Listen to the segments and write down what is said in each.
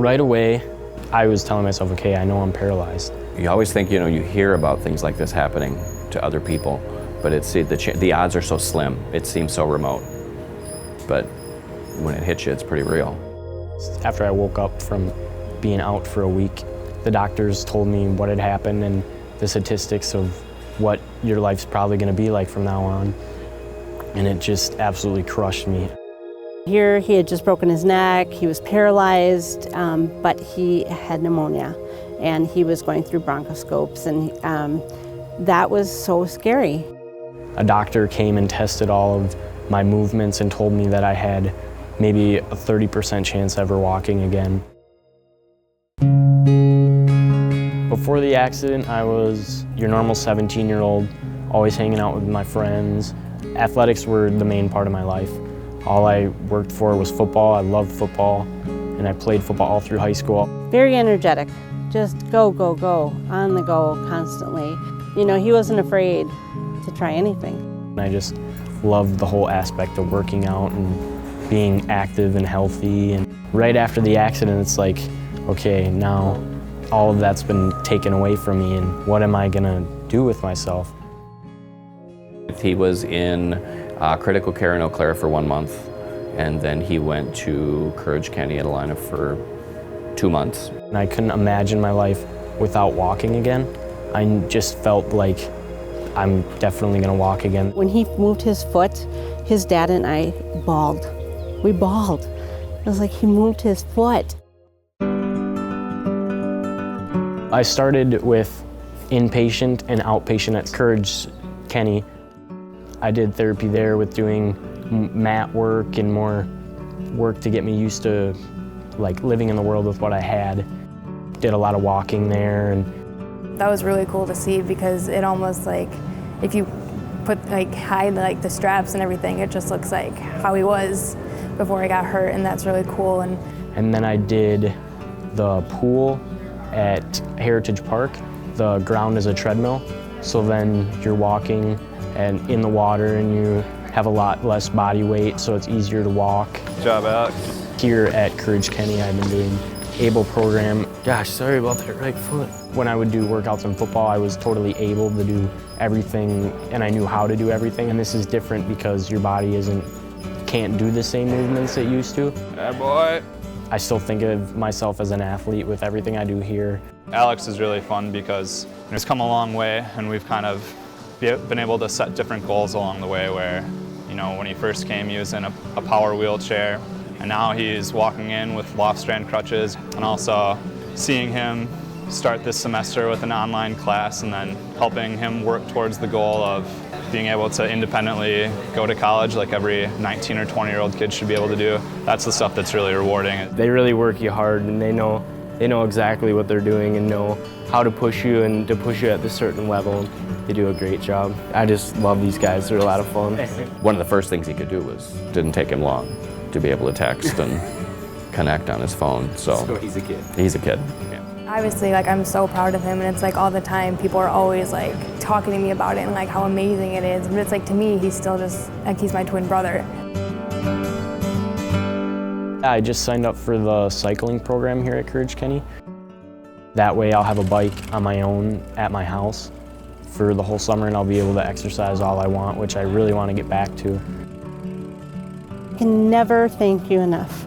Right away, I was telling myself, okay, I know I'm paralyzed. You always think, you hear about things like this happening to other people, but the odds are so slim. It seems so remote. But when it hits you, it's pretty real. After I woke up from being out for a week, the doctors told me what had happened and the statistics of what your life's probably going to be like from now on. And it just absolutely crushed me. Here he had just broken his neck, he was paralyzed, but he had pneumonia and he was going through bronchoscopes, and that was so scary. A doctor came and tested all of my movements and told me that I had maybe a 30% chance ever walking again. Before the accident, I was your normal 17-year-old, always hanging out with my friends. Athletics were the main part of my life. All I worked for was football. I loved football, and I played football all through high school. Very energetic, just go, go, go, on the go constantly. He wasn't afraid to try anything. I just loved the whole aspect of working out and being active and healthy. And right after the accident, it's like, okay, now all of that's been taken away from me, and what am I gonna do with myself? He was in critical care in Eau Claire for 1 month, and then he went to Courage County Adelina for 2 months. And I couldn't imagine my life without walking again. I just felt like I'm definitely gonna walk again. When he moved his foot, his dad and I bawled. We bawled. It was like he moved his foot. I started with inpatient and outpatient at Courage Kenny. I did therapy there with doing mat work and more work to get me used to living in the world with what I had. Did a lot of walking there. And that was really cool to see, because it almost if you hide the straps and everything, it just looks like how he was before he got hurt, and that's really cool. And then I did the pool at Heritage Park. The ground is a treadmill, so then you're walking and in the water, and you have a lot less body weight, so it's easier to walk. Good job, Alex. Here at Courage Kenny, I've been doing ABLE program. Gosh, sorry about that right foot. When I would do workouts in football, I was totally able to do everything, and I knew how to do everything. And this is different because your body can't do the same movements it used to. Yeah, boy. I still think of myself as an athlete with everything I do here. Alex is really fun because he's come a long way, and we've kind of been able to set different goals along the way, where, when he first came, he was in a power wheelchair, and now he's walking in with Lofstrand crutches. And also seeing him start this semester with an online class, and then helping him work towards the goal of being able to independently go to college like every 19 or 20-year-old kid should be able to do. That's the stuff that's really rewarding. They really work you hard, and they know exactly what they're doing and know how to push you and to push you at this certain level. They do a great job. I just love these guys. They're a lot of fun. One of the first things he could do didn't take him long to be able to text and connect on his phone. So he's a kid. He's a kid. Yeah. Obviously, I'm so proud of him, and it's all the time people are always talking to me about it and how amazing it is. But it's to me, he's still just he's my twin brother. I just signed up for the cycling program here at Courage Kenny. That way I'll have a bike on my own at my house for the whole summer, and I'll be able to exercise all I want, which I really want to get back to. I can never thank you enough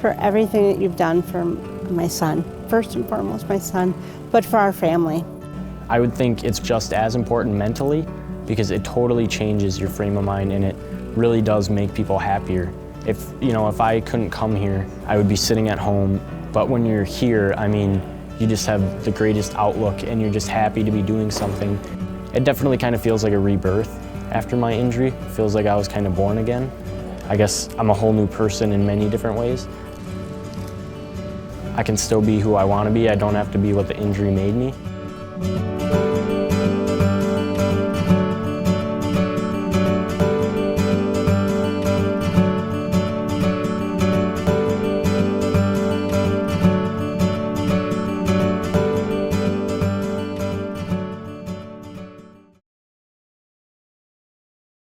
for everything that you've done for my son. First and foremost, my son, but for our family. I would think it's just as important mentally, because it totally changes your frame of mind, and it really does make people happier. If I couldn't come here, I would be sitting at home, but when you're here, you just have the greatest outlook, and you're just happy to be doing something. It definitely kind of feels like a rebirth after my injury. It feels like I was kind of born again. I guess I'm a whole new person in many different ways. I can still be who I want to be. I don't have to be what the injury made me.